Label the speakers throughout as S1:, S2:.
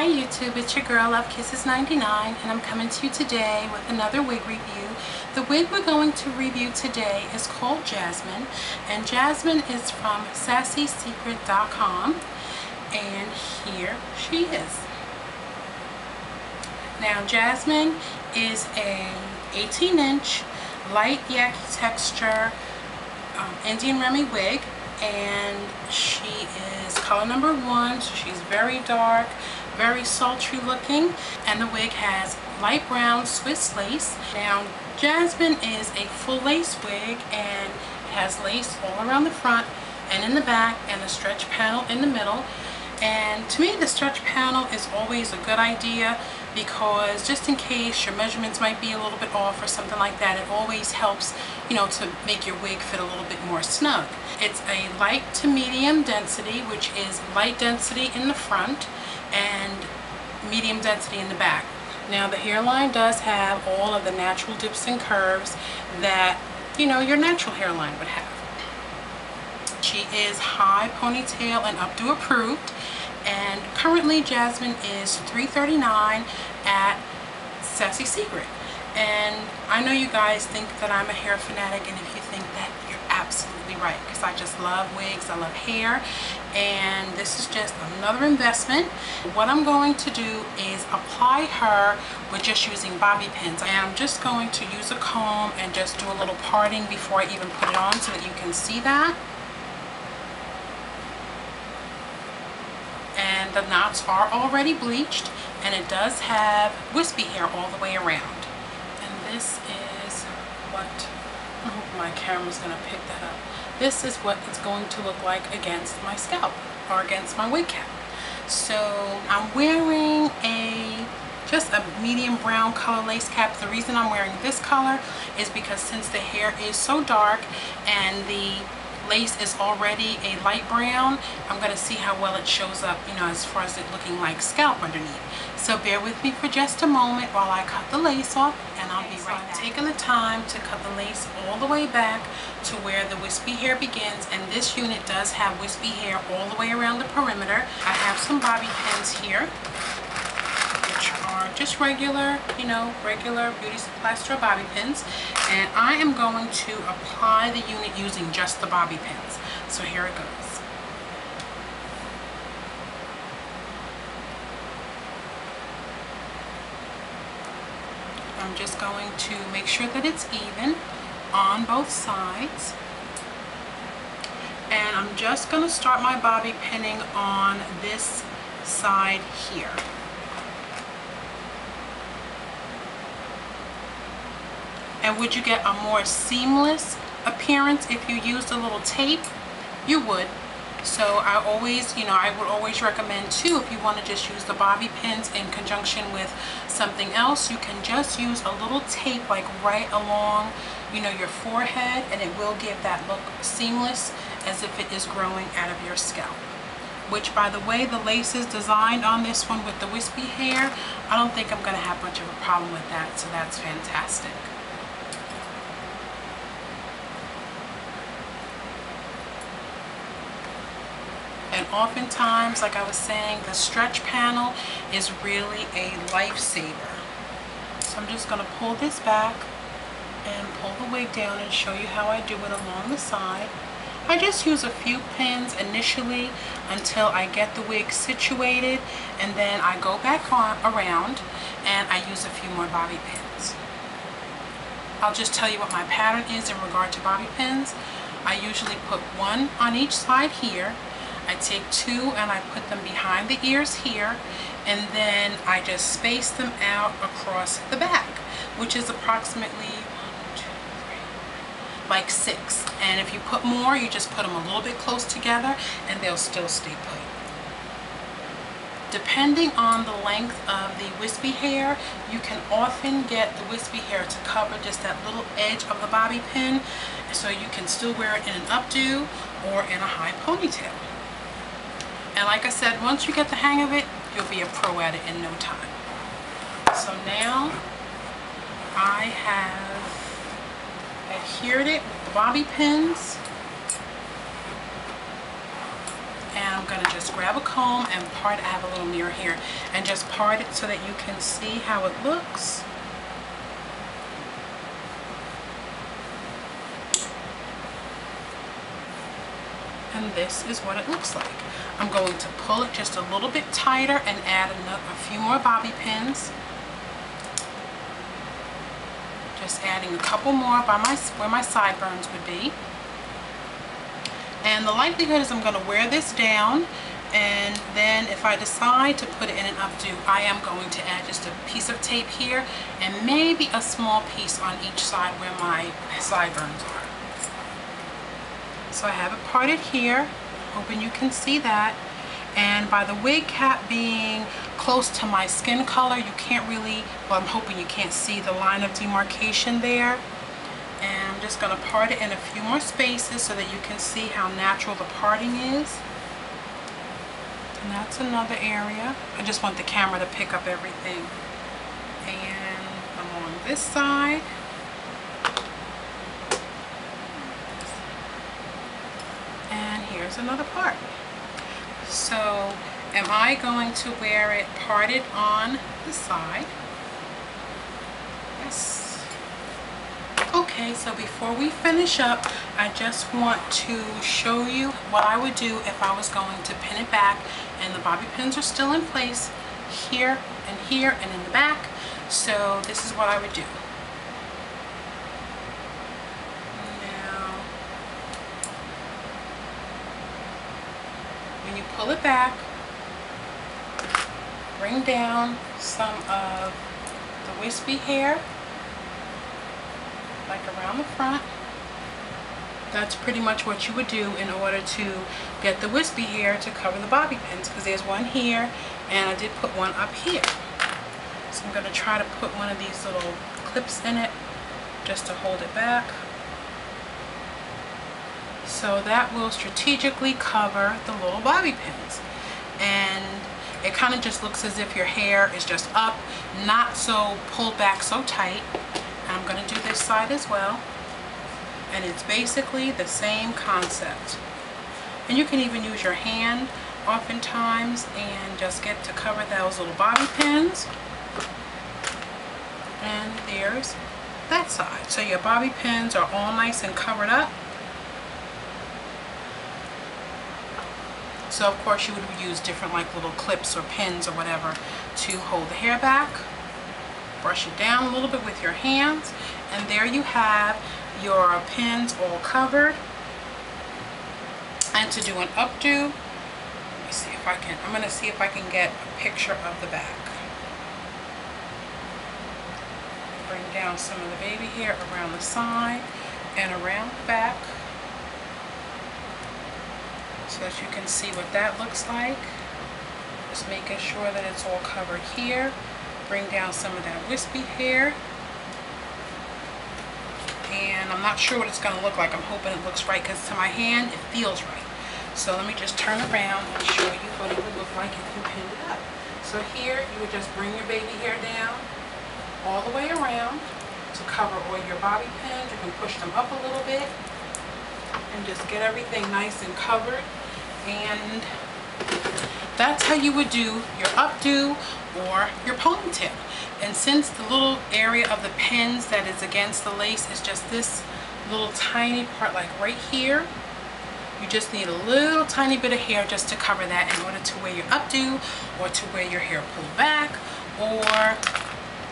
S1: Hi YouTube, it's your girl Love Kisses 99 and I'm coming to you today with another wig review. The wig we're going to review today is called Jasmin, and Jasmin is from sassysecret.com, and here she is. Now Jasmin is a 18-inch light Yaki texture Indian Remy wig, and she is color number 1, so she's very dark, very sultry looking, and the wig has light brown Swiss lace. Now Jasmin is a full lace wig, and it has lace all around the front and in the back and a stretch panel in the middle. And to me, the stretch panel is always a good idea, because just in case your measurements might be a little bit off or something like that, it always helps, you know, to make your wig fit a little bit more snug. It's a light to medium density, which is light density in the front and medium density in the back. Now the hairline does have all of the natural dips and curves that, you know, your natural hairline would have. She is high ponytail and updo approved, and currently Jasmin is $3.39 at Sassy Secret. And I know you guys think that I'm a hair fanatic, and if you think that, you're absolutely right, because I just love wigs, I love hair, and this is just another investment. What I'm going to do is apply her with just using bobby pins, and I'm just going to use a comb and just do a little parting before I even put it on so that you can see that. And the knots are already bleached, and it does have wispy hair all the way around. And this is what, I hope my camera's going to pick that up. This is what it's going to look like against my scalp, or against my wig cap. So I'm wearing just a medium brown color lace cap. The reason I'm wearing this color is because since the hair is so dark and the lace is already a light brown, I'm going to see how well it shows up, you know, as far as it looking like scalp underneath. So bear with me for just a moment while I cut the lace off, and I'll be right back. Taking the time to cut the lace all the way back to where the wispy hair begins, and this unit does have wispy hair all the way around the perimeter. I have some bobby pins here, which are just regular, you know, regular beauty supply store bobby pins, and I am going to apply the unit using just the bobby pins. So here it goes. I'm just going to make sure that it's even on both sides, and I'm just going to start my bobby pinning on this side here. And would you get a more seamless appearance if you used a little tape? You would. So I always, you know, I would always recommend too, if you want to just use the bobby pins in conjunction with something else, you can just use a little tape like right along, you know, your forehead, and it will give that look seamless as if it is growing out of your scalp. Which, by the way, the lace is designed on this one with the wispy hair. I don't think I'm going to have much of a problem with that, so that's fantastic. And oftentimes, like I was saying, the stretch panel is really a lifesaver. So I'm just going to pull this back and pull the wig down and show you how I do it along the side. I just use a few pins initially until I get the wig situated, and then I go back around and I use a few more bobby pins. I'll just tell you what my pattern is in regard to bobby pins. I usually put one on each side here. I take two and I put them behind the ears here, and then I just space them out across the back, which is approximately 1, 2, 3, like 6. And if you put more, you just put them a little bit close together and they'll still stay put. Depending on the length of the wispy hair, you can often get the wispy hair to cover just that little edge of the bobby pin, so you can still wear it in an updo or in a high ponytail. And like I said, once you get the hang of it, you'll be a pro at it in no time. So now I have adhered it with the bobby pins, and I'm going going to just grab a comb and part it. I have a little mirror here, and just part it so that you can see how it looks. And this is what it looks like. I'm going to pull it just a little bit tighter and add a few more bobby pins. Just adding a couple more by where my sideburns would be. And the likelihood is I'm going to wear this down, and then if I decide to put it in an updo, I am going to add just a piece of tape here and maybe a small piece on each side where my sideburns are. So I have it parted here, hoping you can see that. And by the wig cap being close to my skin color, you can't really, well, I'm hoping you can't see the line of demarcation there. And I'm just going to part it in a few more spaces so that you can see how natural the parting is. And that's another area. I just want the camera to pick up everything. And along this side. And here's another part. So am I going to wear it parted on the side? Yes. Okay, so before we finish up, I just want to show you what I would do if I was going to pin it back, and the bobby pins are still in place here and in the back. So this is what I would do. Now, when you pull it back, bring down some of the wispy hair, like around the front. That's pretty much what you would do in order to get the wispy hair to cover the bobby pins, because there's one here and I did put one up here. So I'm going to try to put one of these little clips in it just to hold it back. So that will strategically cover the little bobby pins. And it kind of just looks as if your hair is just up, not so pulled back so tight. And I'm going to do this side as well. And it's basically the same concept. And you can even use your hand oftentimes and just get to cover those little bobby pins. And there's that side. So your bobby pins are all nice and covered up. So of course you would use different like little clips or pins or whatever to hold the hair back. Brush it down a little bit with your hands, and there you have your pins all covered. And to do an updo, let me see if I can, I'm going to see if I can get a picture of the back. Bring down some of the baby hair around the side and around the back so that you can see what that looks like. Just making sure that it's all covered here. Bring down some of that wispy hair. And I'm not sure what it's going to look like. I'm hoping it looks right, because to my hand it feels right. So let me just turn around and show you what it would look like if you pinned it up. So here you would just bring your baby hair down all the way around to cover all your bobby pins. You can push them up a little bit and just get everything nice and covered. And that's how you would do your updo or your ponytail. And since the little area of the pins that is against the lace is just this little tiny part, like right here, you just need a little tiny bit of hair just to cover that in order to wear your updo or to wear your hair pulled back or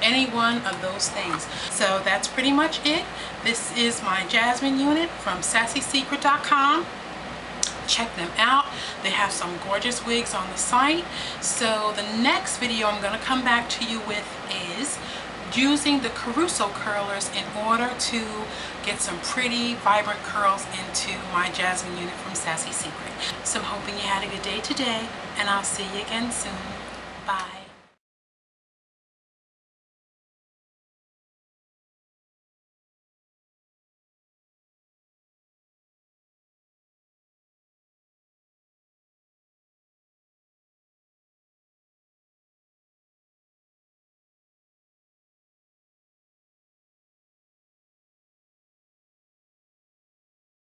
S1: any one of those things. So that's pretty much it. This is my Jasmin unit from sassysecret.com. Check them out. They have some gorgeous wigs on the site. So the next video I'm going to come back to you with is using the Caruso curlers in order to get some pretty vibrant curls into my Jasmin unit from Sassy Secret. So I'm hoping you had a good day today, and I'll see you again soon. Bye.